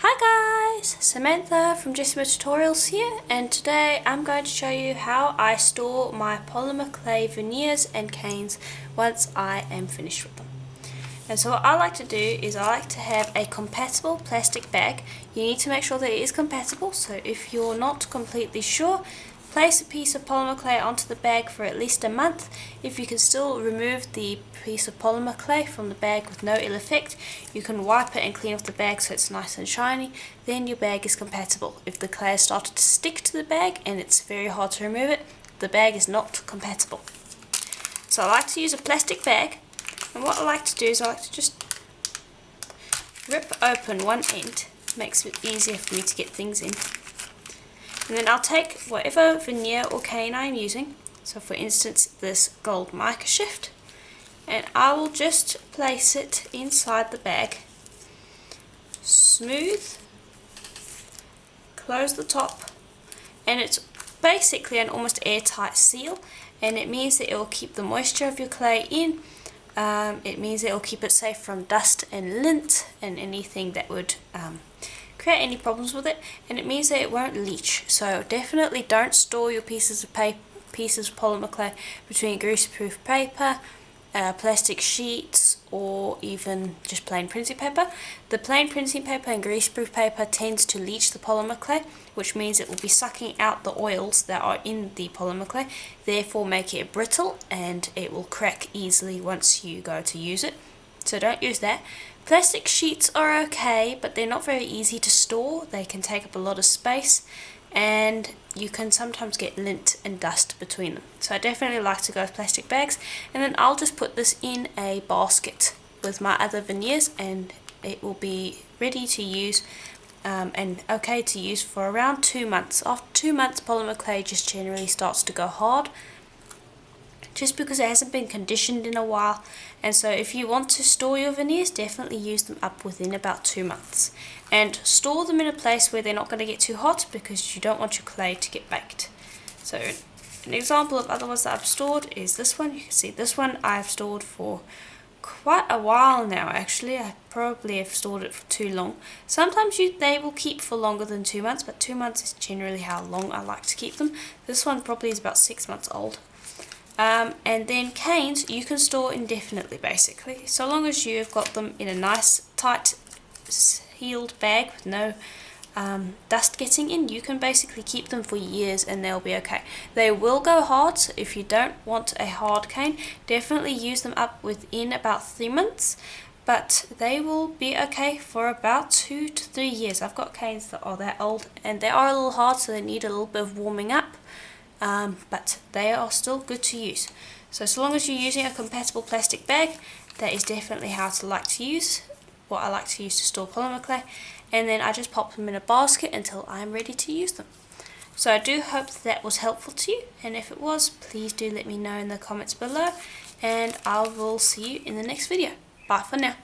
Hi guys, Samantha from Jessama Tutorials here, and today I'm going to show you how I store my polymer clay veneers and canes once I am finished with them. And so what I like to do is I like to have a compatible plastic bag. You need to make sure that it is compatible, so if you're not completely sure, place a piece of polymer clay onto the bag for at least a month. If you can still remove the piece of polymer clay from the bag with no ill effect, you can wipe it and clean off the bag so it's nice and shiny, then your bag is compatible. If the clay has started to stick to the bag and it's very hard to remove it, the bag is not compatible. So I like to use a plastic bag, and what I like to do is I like to just rip open one end, makes it easier for me to get things in. And then I'll take whatever veneer or cane I'm using, so for instance this gold mica shift, and I will just place it inside the bag, smooth, close the top, and it's basically an almost airtight seal, and it means that it will keep the moisture of your clay in. It means it will keep it safe from dust and lint and anything that would create any problems with it, and it means that it won't leach. So definitely don't store your pieces of polymer clay between greaseproof paper, plastic sheets, or even just plain printing paper. The plain printing paper and greaseproof paper tends to leach the polymer clay, which means it will be sucking out the oils that are in the polymer clay, therefore make it brittle and it will crack easily once you go to use it. So don't use that. Plastic sheets are okay, but they're not very easy to store. They can take up a lot of space, and you can sometimes get lint and dust between them. So I definitely like to go with plastic bags, and then I'll just put this in a basket with my other veneers, and it will be ready to use and okay to use for around 2 months. After 2 months, polymer clay just generally starts to go hard, just because it hasn't been conditioned in a while. And so if you want to store your veneers, definitely use them up within about 2 months, and store them in a place where they're not going to get too hot, because you don't want your clay to get baked. So an example of other ones that I've stored is this one. You can see this one I've stored for quite a while now. Actually, I probably have stored it for too long. Sometimes they will keep for longer than 2 months, but 2 months is generally how long I like to keep them. This one probably is about 6 months old. And then canes you can store indefinitely, basically, so long as you've got them in a nice tight sealed bag with no dust getting in. You can basically keep them for years and they'll be okay. They will go hard, so if you don't want a hard cane, definitely use them up within about 3 months, but they will be okay for about 2 to 3 years. I've got canes that are that old and they are a little hard, so they need a little bit of warming up. But they are still good to use. So long as you're using a compatible plastic bag, that is definitely how I like to use, what I like to use to store polymer clay, and then I just pop them in a basket until I'm ready to use them. So I do hope that was helpful to you, and if it was, please do let me know in the comments below, and I will see you in the next video. Bye for now.